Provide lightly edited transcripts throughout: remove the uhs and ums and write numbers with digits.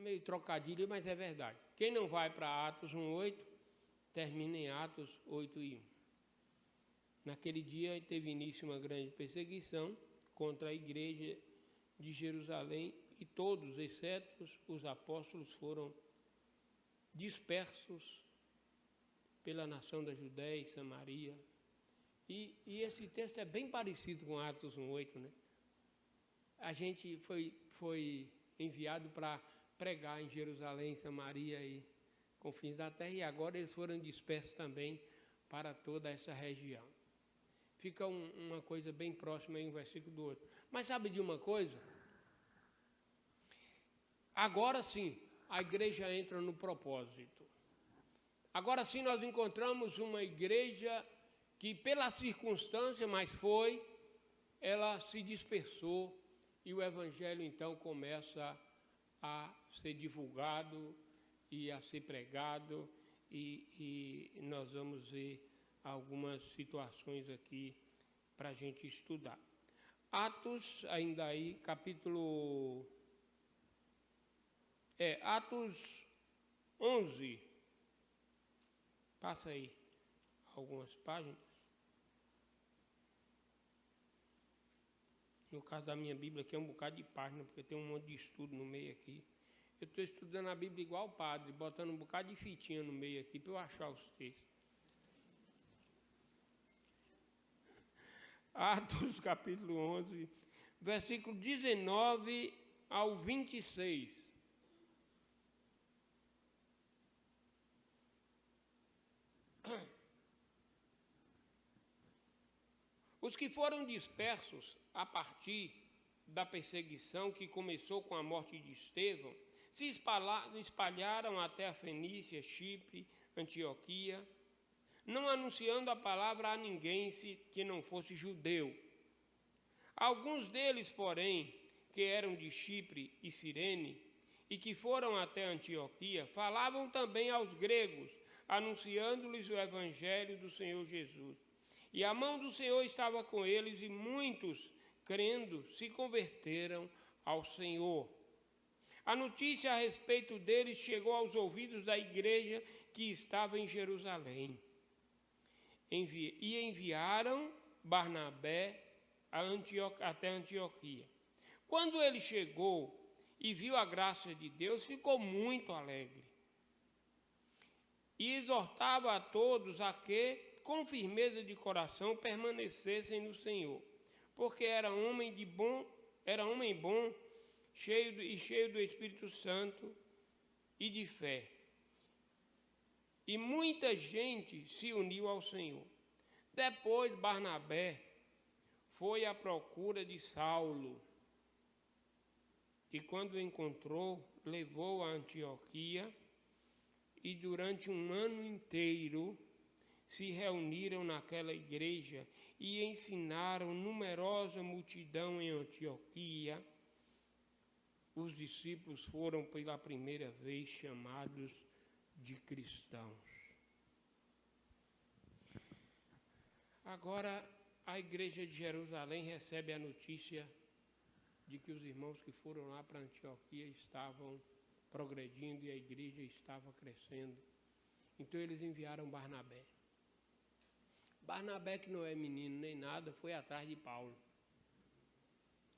meio trocadilho, mas é verdade. Quem não vai para Atos 1:8, termina em Atos 8:1. Naquele dia teve início uma grande perseguição contra a igreja de Jerusalém e todos, exceto os apóstolos, foram dispersos pela nação da Judéia e Samaria. E esse texto é bem parecido com Atos 1:8, né? A gente foi enviado para pregar em Jerusalém, Samaria e confins da terra, e agora eles foram dispersos também para toda essa região. Fica uma coisa bem próxima aí, um versículo do outro. Mas sabe de uma coisa? Agora sim, a igreja entra no propósito. Agora sim nós encontramos uma igreja que pela circunstância, mas ela se dispersou e o evangelho então começa a ser divulgado e a ser pregado e nós vamos ver algumas situações aqui para a gente estudar. Atos, ainda aí, capítulo... Atos 11. Passa aí algumas páginas. No caso da minha Bíblia aqui é um bocado de página, porque tem um monte de estudo no meio aqui. Eu estou estudando a Bíblia igual o padre, botando um bocado de fitinha no meio aqui para eu achar os textos. Atos capítulo 11, versículo 19 ao 26. Os que foram dispersos a partir da perseguição que começou com a morte de Estevão, se espalharam até a Fenícia, Chipre, Antioquia, não anunciando a palavra a ninguém que não fosse judeu. Alguns deles, porém, que eram de Chipre e Cirene, e que foram até Antioquia, falavam também aos gregos, anunciando-lhes o evangelho do Senhor Jesus. E a mão do Senhor estava com eles, e muitos, crendo, se converteram ao Senhor. A notícia a respeito deles chegou aos ouvidos da igreja que estava em Jerusalém. E enviaram Barnabé até Antioquia. Quando ele chegou e viu a graça de Deus, ficou muito alegre. E exortava a todos a que, com firmeza de coração, permanecessem no Senhor, porque era homem bom, cheio do Espírito Santo e de fé. E muita gente se uniu ao Senhor. Depois Barnabé foi à procura de Saulo, e quando o encontrou, levou-o a Antioquia, e durante um ano inteiro se reuniram naquela igreja e ensinaram numerosa multidão em Antioquia. Os discípulos foram pela primeira vez chamados de cristãos. Agora, a igreja de Jerusalém recebe a notícia de que os irmãos que foram lá para Antioquia estavam progredindo e a igreja estava crescendo. Então eles enviaram Barnabé. Barnabé, que não é menino nem nada, foi atrás de Paulo.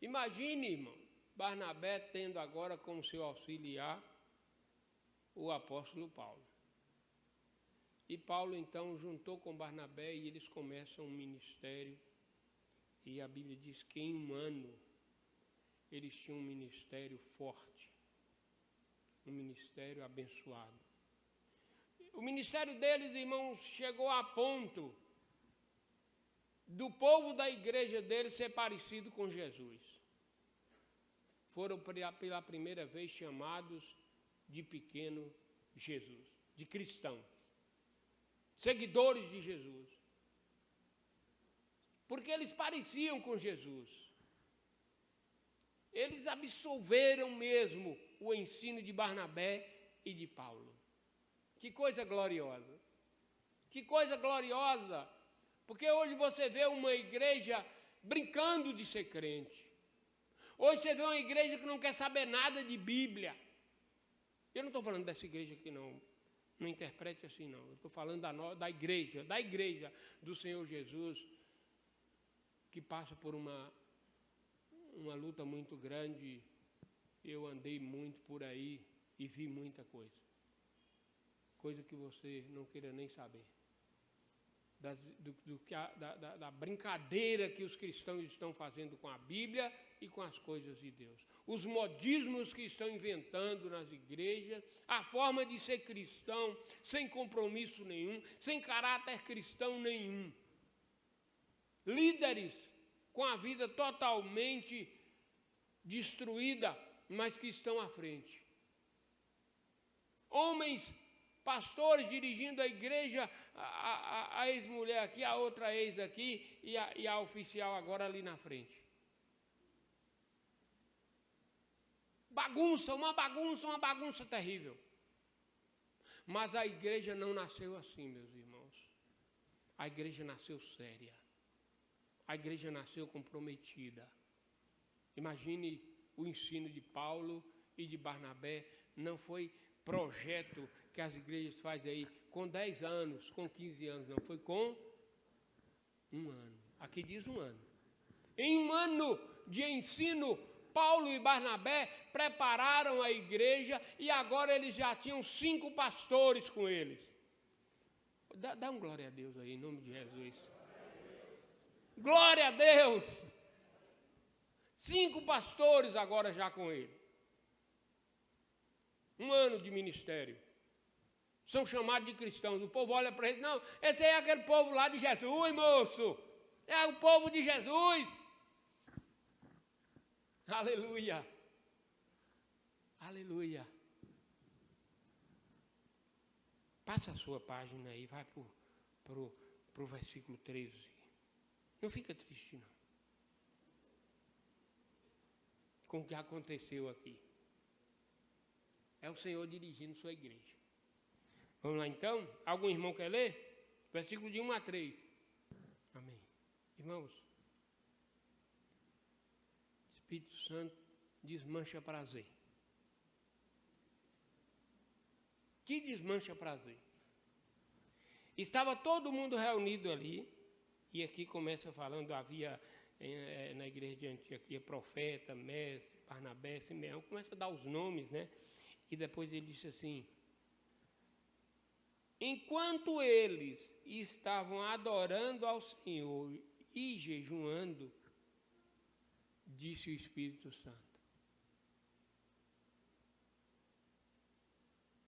Imagine, irmão, Barnabé tendo agora como seu auxiliar o apóstolo Paulo. E Paulo então juntou com Barnabé e eles começam um ministério. E a Bíblia diz que em um ano eles tinham um ministério forte, um ministério abençoado. O ministério deles, irmãos, chegou a ponto do povo da igreja deles ser parecido com Jesus. Foram pela primeira vez chamados de pequeno Jesus, de cristãos, seguidores de Jesus, porque eles pareciam com Jesus. Eles absolveram mesmo o ensino de Barnabé e de Paulo. Que coisa gloriosa! Que coisa gloriosa! Porque hoje você vê uma igreja brincando de ser crente. Hoje você vê uma igreja que não quer saber nada de Bíblia. Eu não estou falando dessa igreja aqui, não. Não interprete assim, não. Eu estou falando da igreja do Senhor Jesus, que passa por uma luta muito grande. Eu andei muito por aí e vi muita coisa. Coisa que você não queira nem saber. Da brincadeira que os cristãos estão fazendo com a Bíblia e com as coisas de Deus. Os modismos que estão inventando nas igrejas, a forma de ser cristão sem compromisso nenhum, sem caráter cristão nenhum. Líderes com a vida totalmente destruída, mas que estão à frente. Homens, pastores dirigindo a igreja, a ex-mulher aqui, a outra ex aqui e a oficial agora ali na frente. Uma bagunça terrível. Mas a igreja não nasceu assim, meus irmãos. A igreja nasceu séria. A igreja nasceu comprometida. Imagine o ensino de Paulo e de Barnabé. Não foi projeto que as igrejas fazem aí com 10 anos, com 15 anos, não. Foi com 1 ano. Aqui diz 1 ano. Em 1 ano de ensino, Paulo e Barnabé prepararam a igreja e agora eles já tinham 5 pastores com eles. Dá um glória a Deus aí, em nome de Jesus. Glória a Deus! 5 pastores agora já com ele. 1 ano de ministério. São chamados de cristãos. O povo olha para eles, não, esse aí é aquele povo lá de Jesus, moço. É o povo de Jesus. Aleluia. Aleluia. Passa a sua página aí, vai para o versículo 13. Não fica triste, não. Com o que aconteceu aqui. É o Senhor dirigindo sua igreja. Vamos lá então? Algum irmão quer ler? Versículo de 1 a 3. Amém. Irmãos, Espírito Santo desmancha prazer. Que desmancha prazer? Estava todo mundo reunido ali, e aqui começa falando, havia na igreja de Antioquia profeta, mestre, Barnabé, Simeão, começa a dar os nomes, né? E depois ele disse assim: enquanto eles estavam adorando ao Senhor e jejuando, disse o Espírito Santo: